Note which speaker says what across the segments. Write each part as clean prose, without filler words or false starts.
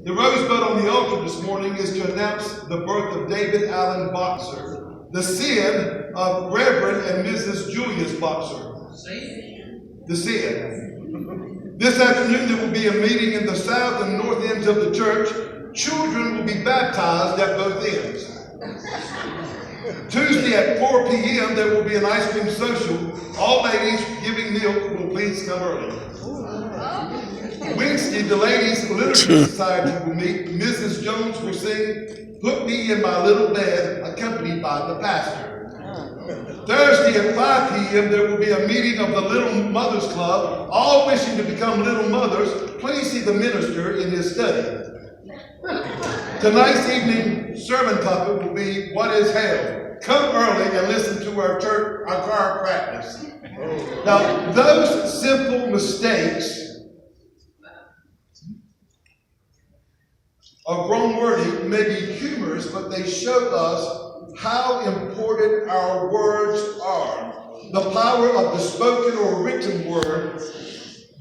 Speaker 1: The rosebud on the altar this morning is to announce the birth of David Allen Boxer, the sin of Reverend and Mrs. Julius Boxer. The sin. This afternoon there will be a meeting in the south and north ends of the church. Children will be baptized at both ends. Tuesday at 4 p.m. there will be an ice cream social. All ladies giving milk will please come early. Wednesday, the Ladies Literature Society will meet. Mrs. Jones will sing "Put Me in My Little Bed," accompanied by the pastor. Thursday at 5 p.m. there will be a meeting of the Little Mothers Club. All wishing to become little mothers, please see the minister in his study. Tonight's evening sermon topic will be "What is Hell?" Come early and listen to our choir practice. Now, those simple mistakes of wrong wording may be humorous, but they show us how important our words are. The power of the spoken or written word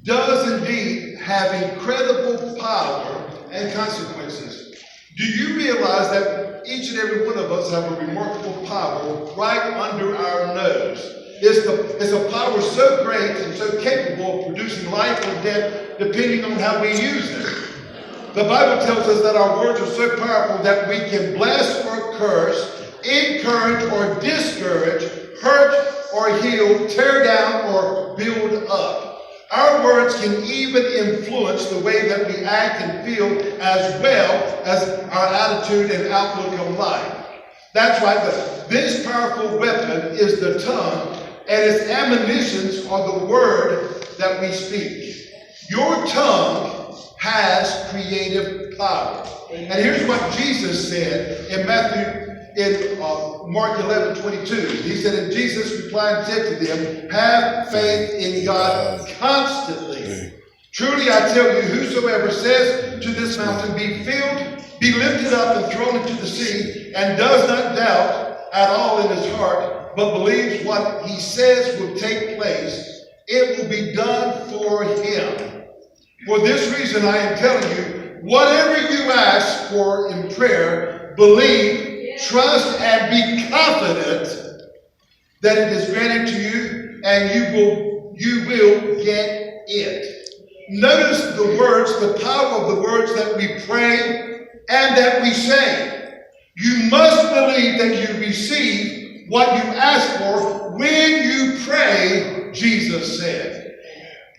Speaker 1: does indeed have incredible power and consequences. Do you realize that each and every one of us have a remarkable power right under our nose? It's a power so great and so capable of producing life or death depending on how we use it. The Bible tells us that our words are so powerful that we can bless or curse, encourage or discourage, hurt or heal, tear down or build up. Our words can even influence the way that we act and feel, as well as our attitude and outlook on life. That's right, but this powerful weapon is the tongue, and its ammunitions are the word that we speak. Your tongue has creative power. And here's what Jesus said in Mark 11:22. He said, and Jesus replied and said to them, have faith in God constantly. Truly I tell you, whosoever says to this mountain, be lifted up and thrown into the sea, and does not doubt at all in his heart, but believes what he says will take place, it will be done for him. For this reason I am telling you, whatever you ask for in prayer, believe, trust, and be confident that it is granted to you, and you will get it. Notice the words, the power of the words that we pray and that we say. You must believe that you receive what you ask for when you pray, Jesus said.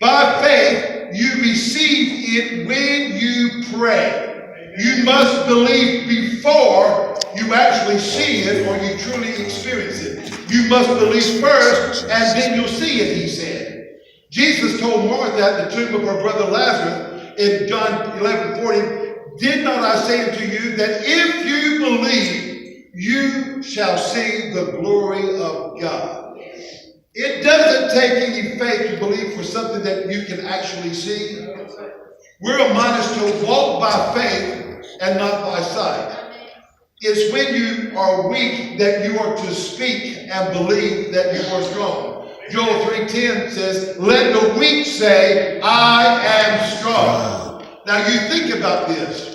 Speaker 1: By faith, you receive it when you pray. You must believe before you actually see it or you truly experience it. You must believe first, and then you'll see it, he said. Jesus told Martha at the tomb of her brother Lazarus in John 11:40, did not I say unto you that if you believe, you shall see the glory of God? It doesn't take any faith to believe for something that you can actually see. We're admonished to walk by faith and not by sight. It's when you are weak that you are to speak and believe that you are strong. Joel 3:10 says, let the weak say, I am strong. Now you think about this.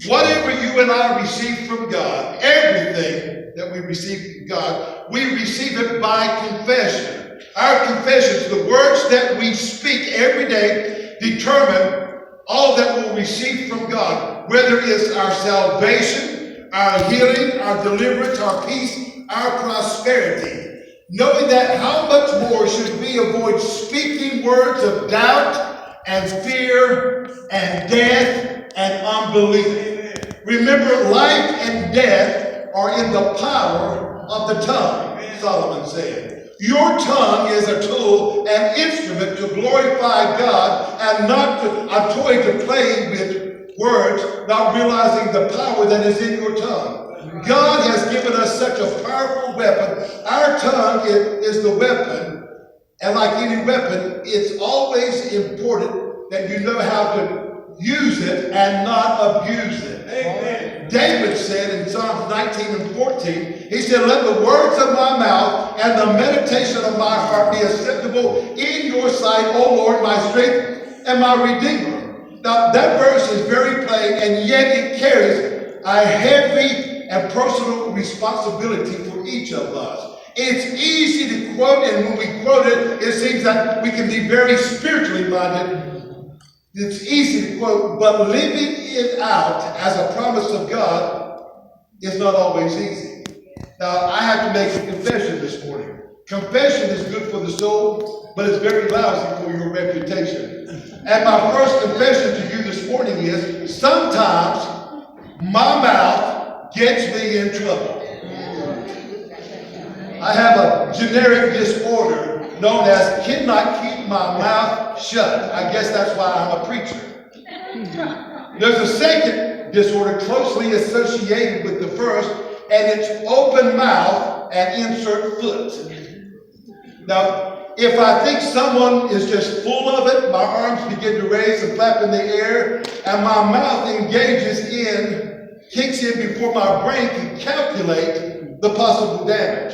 Speaker 1: Whatever you and I receive from God, everything that we receive from God, we receive it by confession. Our confessions, the words that we speak every day, determine all that we'll receive from God, whether it's our salvation, our healing, our deliverance, our peace, our prosperity. Knowing that, how much more should we avoid speaking words of doubt and fear and death and unbelief? Remember, life and death are in the power of the tongue, Solomon said. Your tongue is a tool, an instrument to glorify God, and not a toy to play with words, not realizing the power that is in your tongue. God has given us such a powerful weapon. Our tongue is the weapon, and like any weapon, it's always important that you know how to use it and not abuse it. Amen. David said in Psalms 19:14, he said, let the words of my mouth and the meditation of my heart be acceptable in your sight, O Lord, my strength and my redeemer. Now that verse is very plain, and yet it carries a heavy and personal responsibility for each of us. It's easy to quote, and when we quote it, it seems that we can be very spiritually minded. It's easy to quote, but living it out as a promise of God is not always easy. Now, I have to make a confession this morning. Confession is good for the soul, but it's very lousy for your reputation. And my first confession to you this morning is, sometimes my mouth gets me in trouble. I have a generic disorder known as cannot keep my mouth shut. I guess that's why I'm a preacher. There's a second disorder closely associated with the first, and it's open mouth and insert foot. Now, if I think someone is just full of it, my arms begin to raise and flap in the air, and my mouth kicks in before my brain can calculate the possible damage.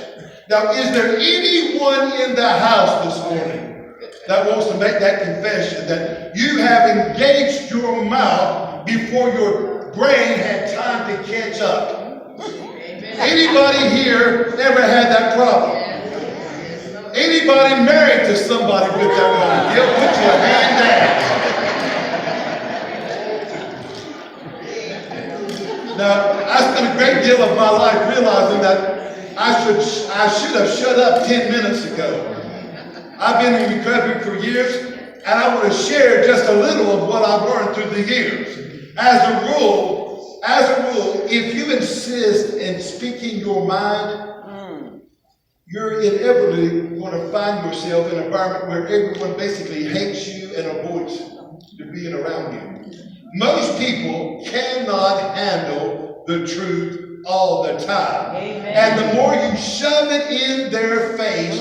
Speaker 1: Now, is there anyone in the house this morning that wants to make that confession that you have engaged your mouth before your brain had time to catch up? Anybody here ever had that problem? Anybody married to somebody with that problem? Yeah, put your hand down. Now, I spent a great deal of my life realizing that I should have shut up 10 minutes ago. I've been in recovery for years, and I want to share just a little of what I've learned through the years. As a rule, if you insist in speaking your mind, you're inevitably going to find yourself in an environment where everyone basically hates you and avoids being around you. Most people cannot handle the truth all the time. Amen. And the more you shove it in their face,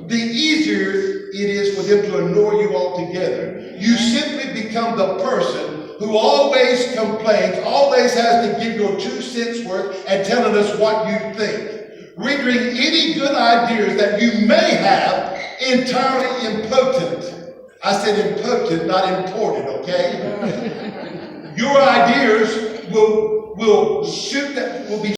Speaker 1: the easier it is for them to ignore you altogether. You simply become the person who always complains, always has to give your 2 cents worth and telling us what you think, rendering any good ideas that you may have entirely impotent. I said impotent, not important, okay? Your ideas will be